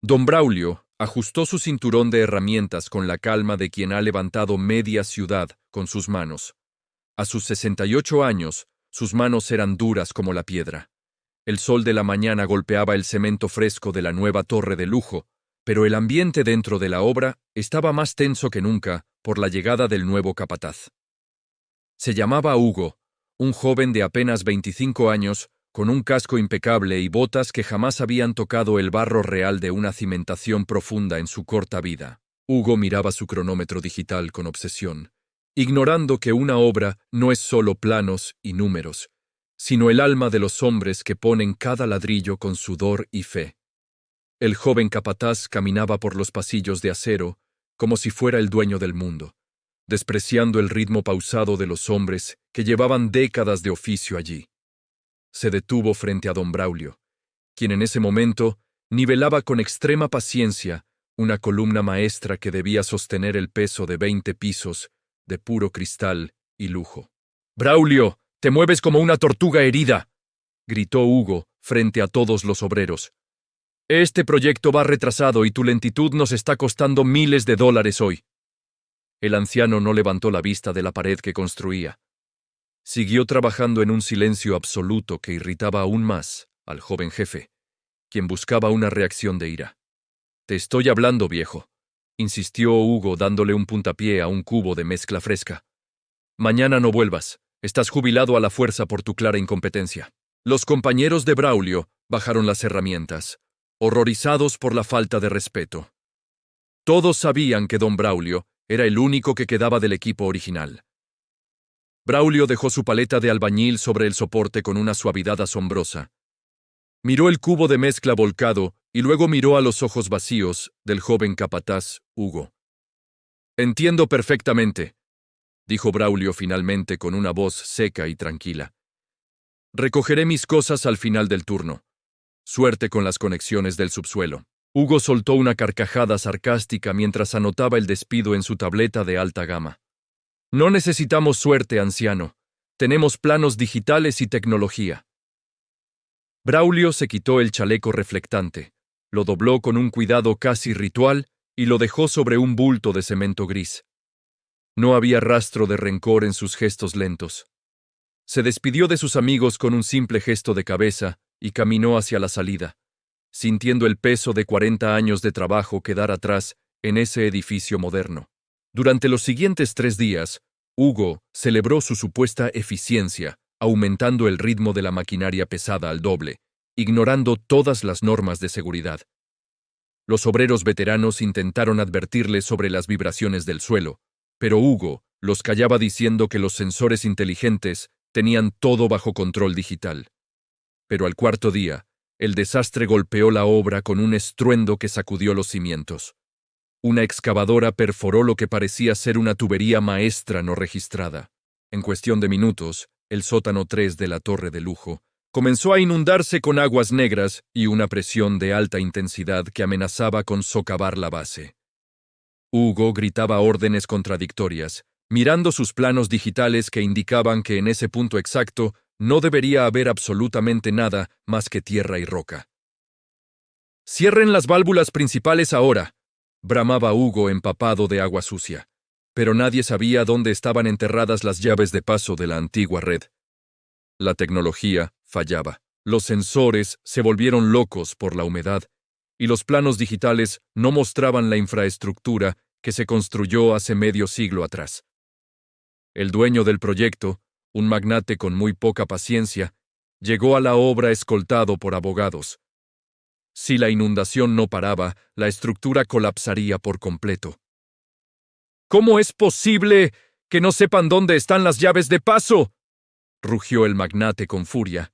Don Braulio ajustó su cinturón de herramientas con la calma de quien ha levantado media ciudad con sus manos. A sus 68 años, sus manos eran duras como la piedra. El sol de la mañana golpeaba el cemento fresco de la nueva torre de lujo, pero el ambiente dentro de la obra estaba más tenso que nunca por la llegada del nuevo capataz. Se llamaba Hugo, un joven de apenas 25 años, con un casco impecable y botas que jamás habían tocado el barro real de una cimentación profunda en su corta vida. Hugo miraba su cronómetro digital con obsesión, ignorando que una obra no es solo planos y números, sino el alma de los hombres que ponen cada ladrillo con sudor y fe. El joven capataz caminaba por los pasillos de acero como si fuera el dueño del mundo, despreciando el ritmo pausado de los hombres que llevaban décadas de oficio allí. Se detuvo frente a don Braulio, quien en ese momento nivelaba con extrema paciencia una columna maestra que debía sostener el peso de 20 pisos de puro cristal y lujo. «¡Braulio, te mueves como una tortuga herida!», gritó Hugo frente a todos los obreros. «Este proyecto va retrasado y tu lentitud nos está costando miles de dólares hoy». El anciano no levantó la vista de la pared que construía. Siguió trabajando en un silencio absoluto que irritaba aún más al joven jefe, quien buscaba una reacción de ira. «Te estoy hablando, viejo», insistió Hugo dándole un puntapié a un cubo de mezcla fresca. «Mañana no vuelvas. Estás jubilado a la fuerza por tu clara incompetencia». Los compañeros de Braulio bajaron las herramientas, horrorizados por la falta de respeto. Todos sabían que don Braulio era el único que quedaba del equipo original. Braulio dejó su paleta de albañil sobre el soporte con una suavidad asombrosa. Miró el cubo de mezcla volcado y luego miró a los ojos vacíos del joven capataz, Hugo. «Entiendo perfectamente», dijo Braulio finalmente con una voz seca y tranquila. «Recogeré mis cosas al final del turno. Suerte con las conexiones del subsuelo». Hugo soltó una carcajada sarcástica mientras anotaba el despido en su tableta de alta gama. «No necesitamos suerte, anciano. Tenemos planos digitales y tecnología». Braulio se quitó el chaleco reflectante, lo dobló con un cuidado casi ritual y lo dejó sobre un bulto de cemento gris. No había rastro de rencor en sus gestos lentos. Se despidió de sus amigos con un simple gesto de cabeza y caminó hacia la salida, sintiendo el peso de 40 años de trabajo quedar atrás en ese edificio moderno. Durante los siguientes 3 días, Hugo celebró su supuesta eficiencia, aumentando el ritmo de la maquinaria pesada al doble, ignorando todas las normas de seguridad. Los obreros veteranos intentaron advertirle sobre las vibraciones del suelo, pero Hugo los callaba diciendo que los sensores inteligentes tenían todo bajo control digital. Pero al 4.º día, el desastre golpeó la obra con un estruendo que sacudió los cimientos. Una excavadora perforó lo que parecía ser una tubería maestra no registrada. En cuestión de minutos, el sótano 3 de la torre de lujo comenzó a inundarse con aguas negras y una presión de alta intensidad que amenazaba con socavar la base. Hugo gritaba órdenes contradictorias, mirando sus planos digitales que indicaban que en ese punto exacto no debería haber absolutamente nada más que tierra y roca. «Cierren las válvulas principales ahora», bramaba Hugo empapado de agua sucia, pero nadie sabía dónde estaban enterradas las llaves de paso de la antigua red. La tecnología fallaba, los sensores se volvieron locos por la humedad, y los planos digitales no mostraban la infraestructura que se construyó hace medio siglo atrás. El dueño del proyecto, un magnate con muy poca paciencia, llegó a la obra escoltado por abogados. Si la inundación no paraba, la estructura colapsaría por completo. «¿Cómo es posible que no sepan dónde están las llaves de paso?», rugió el magnate con furia.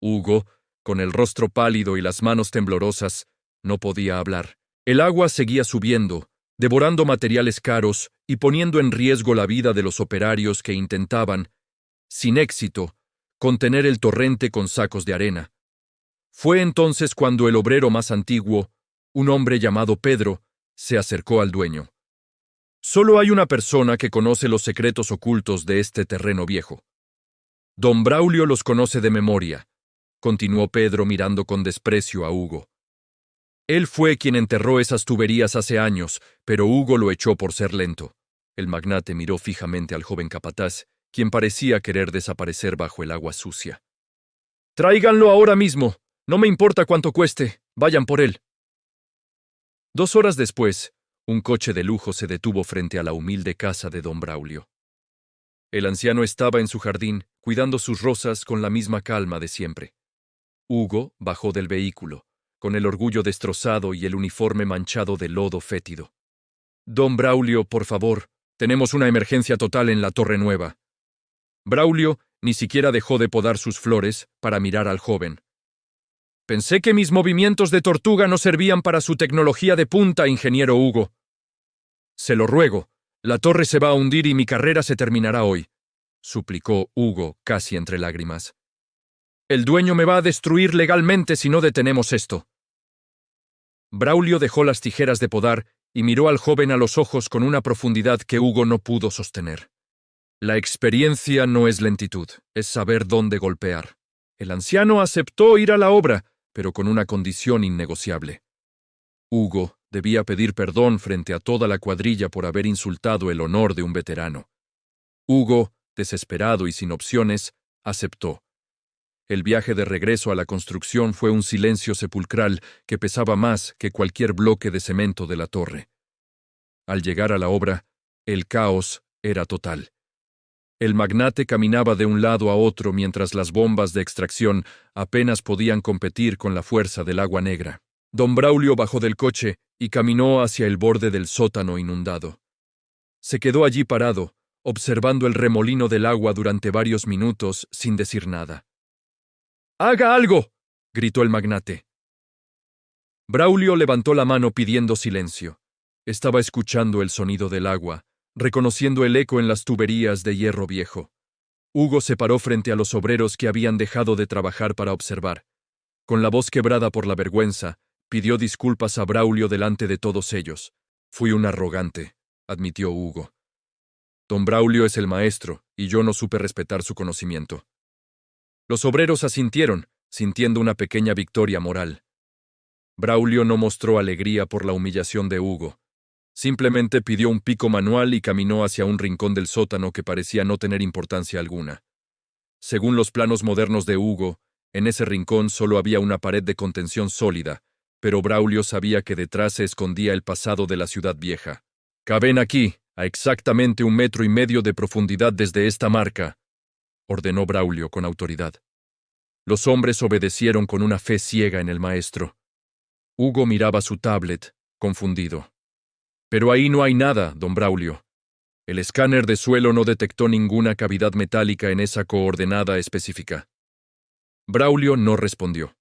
Hugo, con el rostro pálido y las manos temblorosas, no podía hablar. El agua seguía subiendo, devorando materiales caros y poniendo en riesgo la vida de los operarios que intentaban, sin éxito, contener el torrente con sacos de arena. Fue entonces cuando el obrero más antiguo, un hombre llamado Pedro, se acercó al dueño. «Solo hay una persona que conoce los secretos ocultos de este terreno viejo. Don Braulio los conoce de memoria», continuó Pedro mirando con desprecio a Hugo. Él fue quien enterró esas tuberías hace años, pero Hugo lo echó por ser lento. El magnate miró fijamente al joven capataz, quien parecía querer desaparecer bajo el agua sucia. «Tráiganlo ahora mismo. No me importa cuánto cueste. Vayan por él». 2 horas después, un coche de lujo se detuvo frente a la humilde casa de don Braulio. El anciano estaba en su jardín, cuidando sus rosas con la misma calma de siempre. Hugo bajó del vehículo, con el orgullo destrozado y el uniforme manchado de lodo fétido. «Don Braulio, por favor, tenemos una emergencia total en la Torre Nueva». Braulio ni siquiera dejó de podar sus flores para mirar al joven. «Pensé que mis movimientos de tortuga no servían para su tecnología de punta, ingeniero Hugo. Se lo ruego, la torre se va a hundir y mi carrera se terminará hoy», suplicó Hugo casi entre lágrimas. «El dueño me va a destruir legalmente si no detenemos esto». Braulio dejó las tijeras de podar y miró al joven a los ojos con una profundidad que Hugo no pudo sostener. «La experiencia no es lentitud, es saber dónde golpear». El anciano aceptó ir a la obra, pero con una condición innegociable. Hugo debía pedir perdón frente a toda la cuadrilla por haber insultado el honor de un veterano. Hugo, desesperado y sin opciones, aceptó. El viaje de regreso a la construcción fue un silencio sepulcral que pesaba más que cualquier bloque de cemento de la torre. Al llegar a la obra, el caos era total. El magnate caminaba de un lado a otro mientras las bombas de extracción apenas podían competir con la fuerza del agua negra. Don Braulio bajó del coche y caminó hacia el borde del sótano inundado. Se quedó allí parado, observando el remolino del agua durante varios minutos sin decir nada. «¡Haga algo!», gritó el magnate. Braulio levantó la mano pidiendo silencio. Estaba escuchando el sonido del agua, reconociendo el eco en las tuberías de hierro viejo. Hugo se paró frente a los obreros que habían dejado de trabajar para observar. Con la voz quebrada por la vergüenza, pidió disculpas a Braulio delante de todos ellos. «Fui un arrogante», admitió Hugo. «Don Braulio es el maestro, y yo no supe respetar su conocimiento». Los obreros asintieron, sintiendo una pequeña victoria moral. Braulio no mostró alegría por la humillación de Hugo. Simplemente pidió un pico manual y caminó hacia un rincón del sótano que parecía no tener importancia alguna. Según los planos modernos de Hugo, en ese rincón solo había una pared de contención sólida, pero Braulio sabía que detrás se escondía el pasado de la ciudad vieja. «Caben aquí, a exactamente 1,5 metros de profundidad desde esta marca», ordenó Braulio con autoridad. Los hombres obedecieron con una fe ciega en el maestro. Hugo miraba su tablet, confundido. «Pero ahí no hay nada, don Braulio. El escáner de suelo no detectó ninguna cavidad metálica en esa coordenada específica». Braulio no respondió.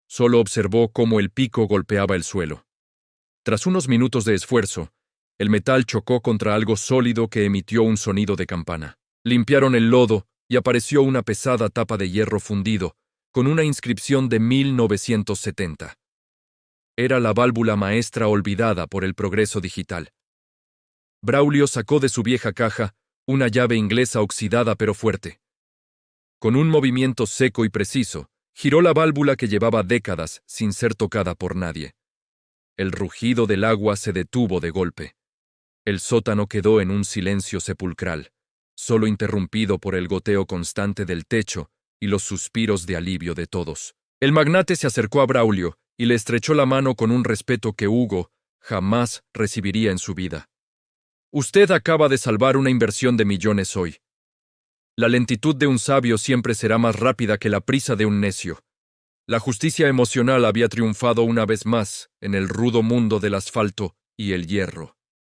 Solo observó cómo el pico golpeaba el suelo. Tras unos minutos de esfuerzo, el metal chocó contra algo sólido que emitió un sonido de campana. Limpiaron el lodo y apareció una pesada tapa de hierro fundido, con una inscripción de 1970. Era la válvula maestra olvidada por el progreso digital. Braulio sacó de su vieja caja una llave inglesa oxidada pero fuerte. Con un movimiento seco y preciso, giró la válvula que llevaba décadas sin ser tocada por nadie. El rugido del agua se detuvo de golpe. El sótano quedó en un silencio sepulcral, solo interrumpido por el goteo constante del techo y los suspiros de alivio de todos. El magnate se acercó a Braulio y le estrechó la mano con un respeto que Hugo jamás recibiría en su vida. «Usted acaba de salvar una inversión de millones hoy. La lentitud de un sabio siempre será más rápida que la prisa de un necio». La justicia emocional había triunfado una vez más en el rudo mundo del asfalto y el hierro.